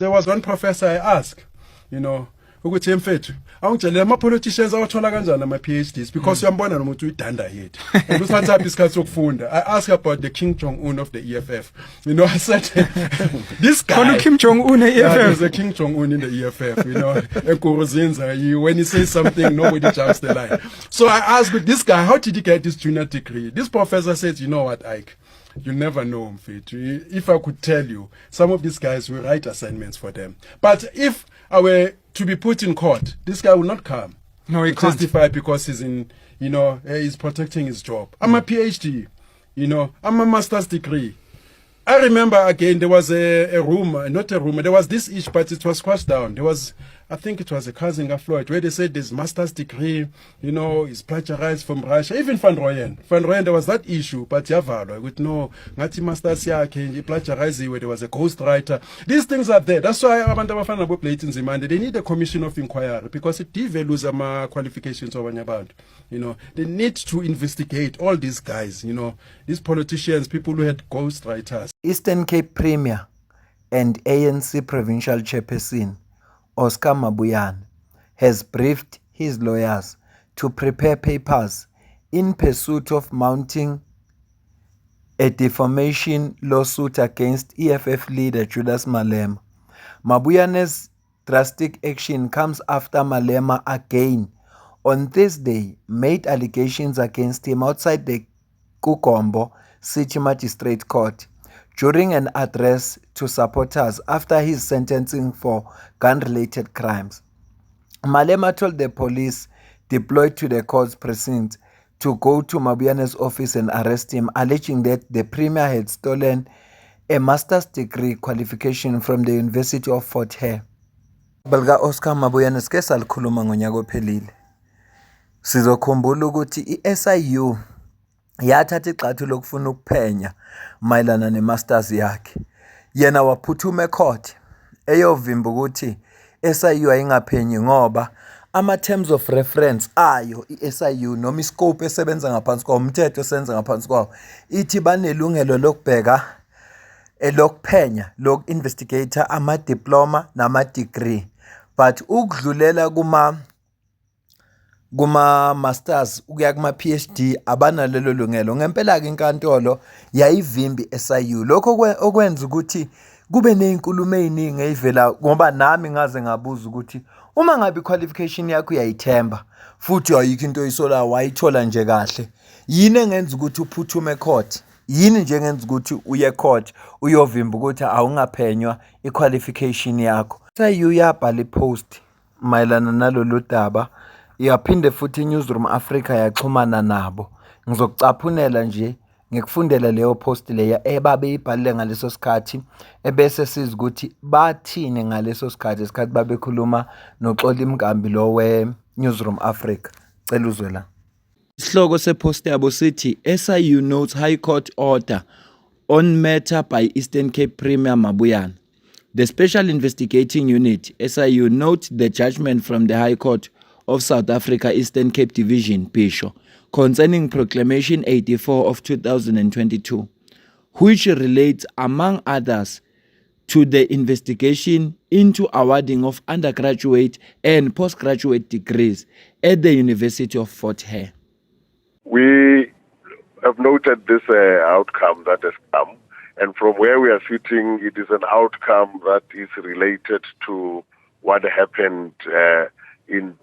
There was one professor I asked, ukuthi mfethu awungitshela ama-politicians awathola kanjani ama-PhDs because uyambona nomuntu uyidanda yethu and usathatha isikhathi sokufunda. I asked about the Kim Jong-un of the EFF. I said this guy Kim Jong-un EFF. Yeah, there's a Kim Jong-un in the EFF, when he says something nobody jumps the line. So I asked this guy, how did he get this junior degree? This professor said, you know what, Ike, you'll never know, mfethu. If I could tell you, some of these guys will write assignments for them. But if I were to be put in court, this guy will not come. No, he can't testify because he's he's protecting his job. I'm a PhD, I'm a master's degree. I remember again, there was a rumor, not a rumor, there was this issue, but it was squashed down. There was, I think it was a cousin of Floyd, where they said this master's degree, is plagiarized from Russia. Even Van Rooyen, there was that issue, but Yavalo, with no, Ngati master's yake, plagiarized, where there was a ghostwriter. These things are there. That's why abantu abafana boplating Zimande, they need a commission of inquiry, because it devalues ama qualifications of abantu. They need to investigate all these guys, these politicians, people who had ghostwriters. Eastern Cape Premier and ANC Provincial Chairperson Oscar Mabuyane has briefed his lawyers to prepare papers in pursuit of mounting a defamation lawsuit against EFF leader Julius Malema. Mabuyane's drastic action comes after Malema again on Thursday made allegations against him outside the Kukombo City Magistrate Court during an address to supporters after his sentencing for gun-related crimes. Malema told the police deployed to the court's precinct to go to Mabuyane's office and arrest him, alleging that the premier had stolen a master's degree qualification from the University of Fort Hare. Balga Oscar Mabuyane sike salikhuluma ngonyaka ophelile. Sizokhumbula ukuthi iSIU yathatha igxathu lokufuna ukuphenya mayelana nemasters yakhe. Yena waphuthuma ecourt eyovimba ukuthi SIU ayingaphenyi ngoba ama-terms of reference ayo i-SIU noma iscope esebenza ngaphansi kwawo, umthetho osebenza ngaphansi kwawo, ithi banelungelo lokubheka lokuphenya loku-investigator ama-diploma nama-degree, but ukudlulela kuma-masters ukuya kuma-PhD abanalelo lungelo. Ngempela-ke inkantolo yayivimbi SIU. Lokho okwenza ukuthi kube ney'nkulumo ey'ningi ey'vela, ngoba nami ngaze ngabuza ukuthi uma ngabe i-qualification yakho uyayithemba futhi ayikho into oyisolayo wayithola nje kahle, yini engenza ukuthi uphuthume court? Yini nje engenza ukuthi uye court uyovimba ukuthi awungaphenywa i-qualification yakho? SIU yabhala ipost mayelana nalolu daba, yaphinde futhi iNewsroom Africa yaxhumana nabo. Ngizokucaphunela nje ngikufundela leyo post leya ebabeyibhalile ngaleso sikhathi, ebese siza ukuthi bathini ngaleso sikhathi babekhuluma noXoli Mkambi lo we-Newsroom Africa. Cela uzwe la. Isihloko sepost yabo sithi SIU notes High Court order on matter by Eastern Cape Premier Mabuyane. The Special Investigating Unit, SIU, note the judgment from the High Court of South Africa Eastern Cape Division, Pisho, concerning Proclamation 84 of 2022, which relates, among others, to the investigation into awarding of undergraduate and postgraduate degrees at the University of Fort Hare. We have noted this outcome that has come, and from where we are sitting, it is an outcome that is related to what happened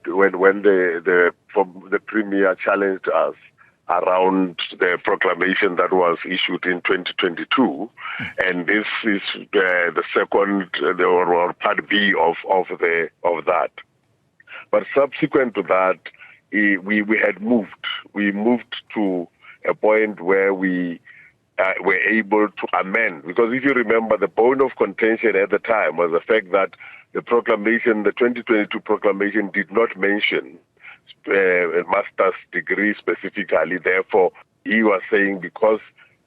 when the Premier challenged us around the proclamation that was issued in 2022, and this is the second or part B of that. But subsequent to that, we had moved. We moved to a point where we were able to amend, because if you remember, the bone of contention at the time was the fact that the proclamation, the 2022 proclamation, did not mention a master's degree specifically. Therefore, he was saying because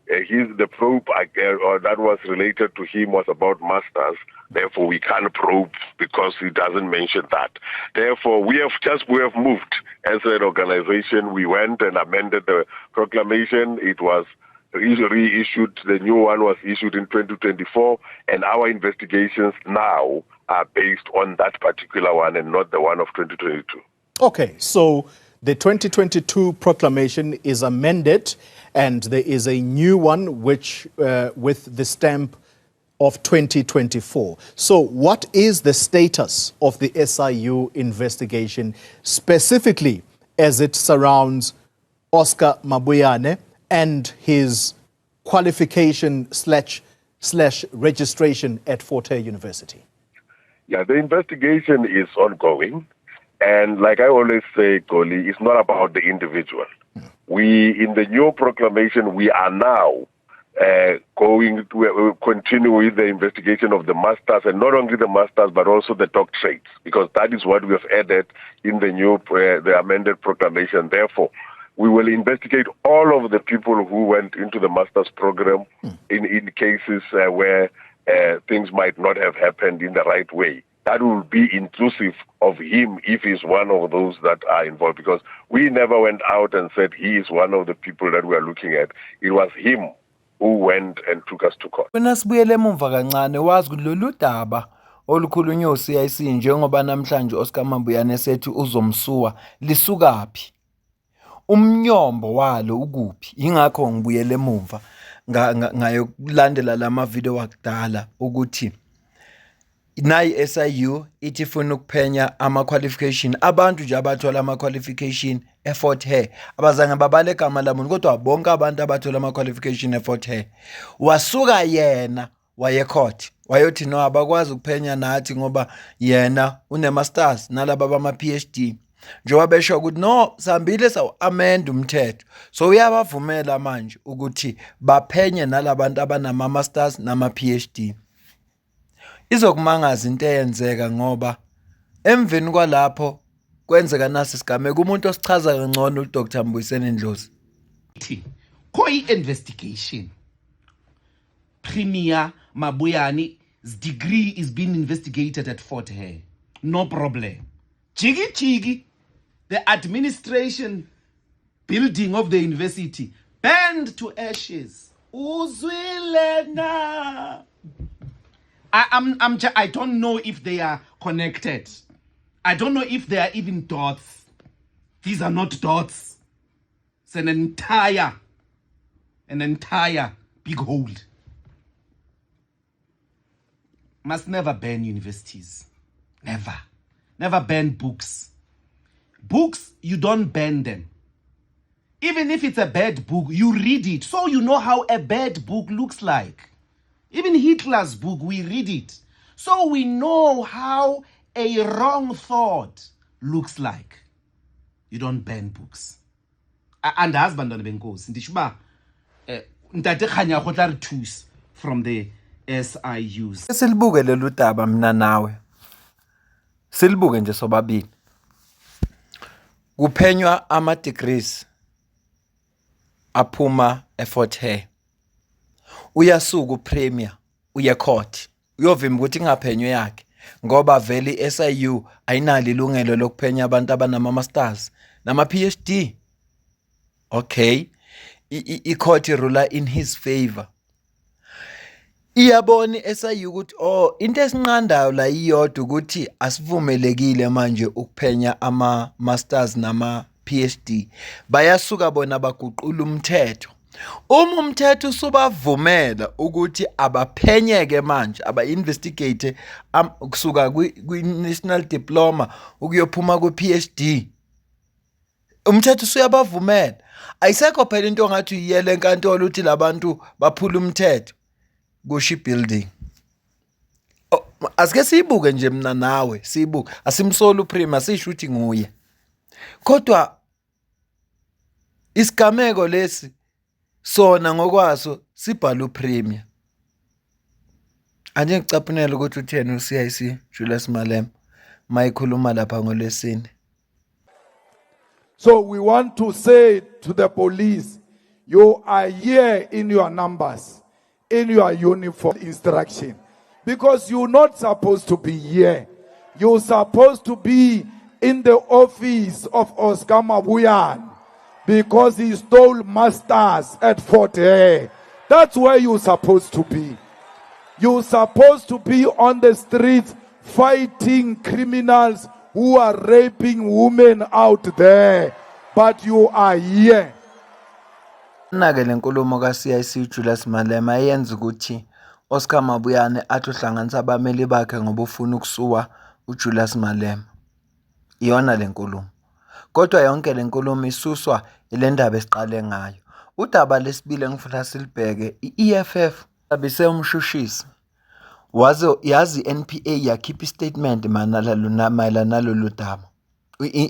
the probe or that was related to him was about masters, therefore we can't probe because he doesn't mention that. Therefore, we have moved as an organization. We went and amended the proclamation. It was reissued. The new one was issued in 2024, and our investigations now are based on that particular one and not the one of 2022. Okay, so the 2022 proclamation is amended, and there is a new one which with the stamp of 2024. So what is the status of the SIU investigation, specifically as it surrounds Oscar Mabuyane and his qualification slash registration at Fort Hare University? Yeah, the investigation is ongoing. And like I always say, Goli, it's not about the individual. We, in the new proclamation, we are now going to continue with the investigation of the masters, and not only the masters, but also the doctorates, because that is what we have added in the new, the amended proclamation. Therefore, we will investigate all of the people who went into the master's program in cases where things might not have happened in the right way. That will be inclusive of him if he's one of those that are involved, because we never went out and said he is one of the people that we are looking at. It was him who went and took us to court. Wena sibuyele emumva kancane wazi ukuthi lolu daba olukhulunywa uCIC njengoba namhlanje Oscar Mabuyane sethi uzomsuwa lisukaphi, umnyombo walo ukuphi. Ingakho ngibuyele emumva ngayokulandela lama video wakudala ukuthi nayi SIU ithi ifuna ukuphenya ama qualification abantu nje abathola ama qualification eFort Hare abazange babale igama lamuntu, kodwa bonke abantu abathola ama qualification eFort Hare. Wasuka yena waye court wayothi no abakwazi ukuphenya nathi ngoba yena une masters nalabo bama PhD. Njengoba besho ukuthi no sambile saw amend umthetho, so uyabavumela manje ukuthi baphenye nalabantu abanama masters nama PhD. Izokumangaza into eyenzeka ngoba emveni kwalapho kwenzeka nasi sigameka umuntu osichaza kangcono uDr Mbuyiseni Ndlozi. Koi investigation. Premier Mabuyane's degree is being investigated at Fort Hare. No problem. Chigi, the administration building of the university burned to ashes. Uzwilena. I don't know if they are connected. I don't know if they are even dots. These are not dots. It's an entire big hole. Must never ban universities. Never. Never ban books. Books, you don't ban them. Even if it's a bad book, you read it so you know how a bad book looks like. Even Hitler's book, we read it. So we know how a wrong thought looks like. You don't ban books. And husband on Benkos. Ndishba ntate khanya go tla re thusa from the SIUs. Silibuke lolu daba mina nawe. Silibuke nje sobabili. Kuphenywa ama degrees aphuma eFort Hare. Uyasuka uPremier uye court uyovimba ukuthi ingaphenywe yakhe ngoba vele SIU ayinalo ilungelo lokuphenya abantu abanama masters nama PhD. Okay, i-court rule in his favor. Iyabona SIU ukuthi oh into esinqandayo la iyodwa ukuthi asivumelekile manje ukuphenya ama masters nama PhD. Bayasuka bona baguqula umthetho. Uma umthetho usubavumela ukuthi abaphenyeke manje aba-investigate kusuka kwi-national diploma ukuyophuma kwi-PhD, umthetho usuyabavumela. Ayisekho phela into ngathi uyiyele enkantolo ukuthi labantu baphula umthetho kusho ibuilding. Asike siyibuke nje mina nawe siyibuke, asimsolo uPrima sisho ukuthi nguye, kodwa isigameko lesi sona ngokwaso sibhala uPremier. Anje ngicaphunela ukuthi utheni uCIC Julius Malema mayikhuluma lapha ngolesine. So we want to say to the police, you are here in your numbers, in your uniform instruction, because you're not supposed to be here. You're supposed to be in the office of Oscar Mabuyane, because he stole masters at Fort Hare. That's where you're supposed to be. You're supposed to be on the streets fighting criminals who are raping women out there. But you are here. Na-ke le nkulumo ka-CIC Julius Malema yenza ukuthi Oscar Mabuyane athi uhlanganisa abameli bakhe ngoba ufuna ukusuwa uJulius Malema. Iyona le nkulumo. Kodwa yonke le nkulumo isuswa ile ndaba esiqale ngayo. Udaba lesibili engifuna silibheke i-EFF abise umshushisi. Yazi NPA yakhipha istatement mayelana nalolu daba.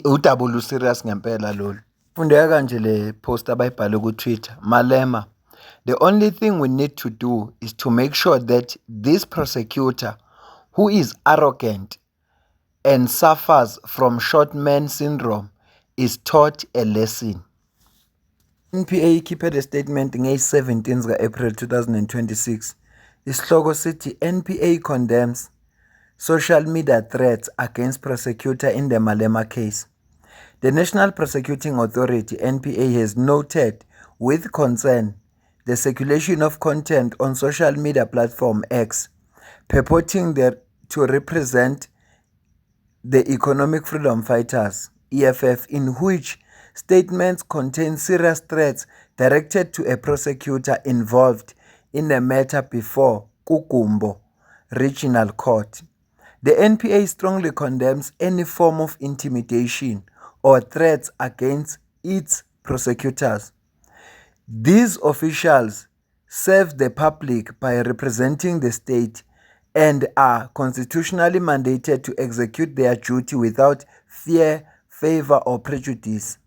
Udaba olu-serious ngempela lolu. Fundeka kanje le post abayibhale ku-Twitter. Malema, the only thing we need to do is to make sure that this prosecutor, who is arrogant and suffers from short man syndrome, is taught a lesson. NPA ikhiphe the statement nge-17 April 2026. Isihloko sithi NPA condemns social media threats against prosecutor in the Malema case. The National Prosecuting Authority, NPA, has noted with concern the circulation of content on social media platform X, purporting to represent the Economic Freedom Fighters, EFF, in which statements contain serious threats directed to a prosecutor involved in a matter before Kukumbo Regional Court. The NPA strongly condemns any form of intimidation or threats against its prosecutors. These officials serve the public by representing the state and are constitutionally mandated to execute their duty without fear, favor, or prejudice.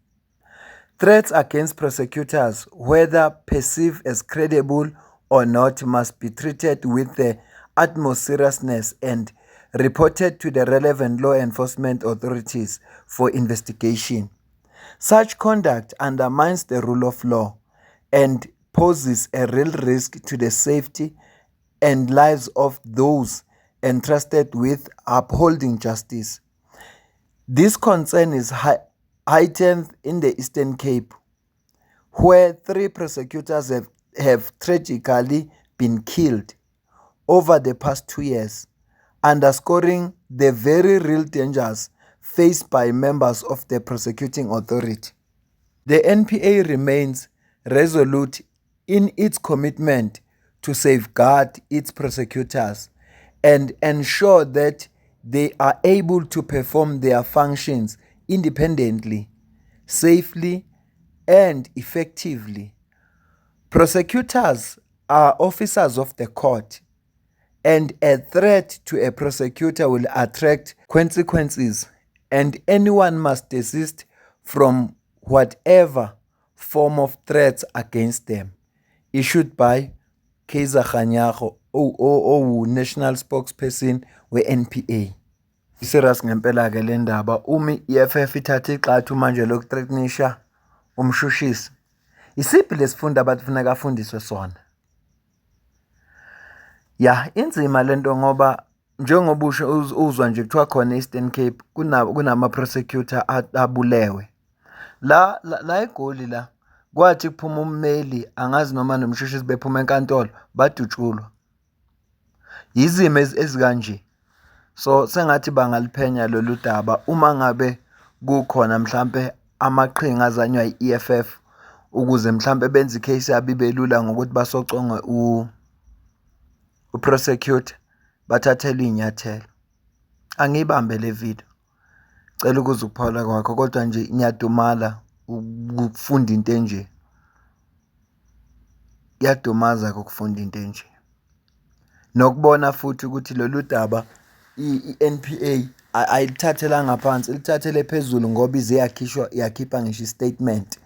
Threats against prosecutors, whether perceived as credible or not, must be treated with the utmost seriousness and reported to the relevant law enforcement authorities for investigation. Such conduct undermines the rule of law and poses a real risk to the safety and lives of those entrusted with upholding justice. This concern is heightened in the Eastern Cape, where 3 prosecutors have tragically been killed over the past 2 years, underscoring the very real dangers faced by members of the prosecuting authority. The NPA remains resolute in its commitment to safeguard its prosecutors and ensure that they are able to perform their functions independently, safely, and effectively. Prosecutors are officers of the court, and a threat to a prosecutor will attract consequences, and anyone must desist from whatever form of threats against them. Issued by Kaiser Khanyago, National Spokesperson we-NPA. Serious ngempela ke le ndaba EFF ithathe ixathu manje lokuthreatenisha umshushisi. Isiphi lesifunda abafuneka afundiswe sona? Ya, inzima lento ngoba njengoba uzwa nje kuthiwa khona Eastern Cape kunama prosecutor abulewe. La eGoli la kwathi kuphuma ummeli angazi noma nomshushisi bephuma enkantolo badutshulwa. Izimo ezikanje. So sengathi bangaliphenya lolu daba uma ngabe kukhona mhlambe amaqhinga azanywa iEFF ukuze mhlambe benze icase yabibe lula ngokuthi basoconge uprosecutor bathathele inyathelo. Angibambe le video. Cela ukuze ukuphawula kwakho kodwa nje ngiyadumala ukufunda into enje. Yadumaza ukufunda into enje. Nokubona futhi ukuthi lolu daba iNPA ayilithathela ngaphansi, lithathele phezulu ngoba ize yakhipha ngisho istatement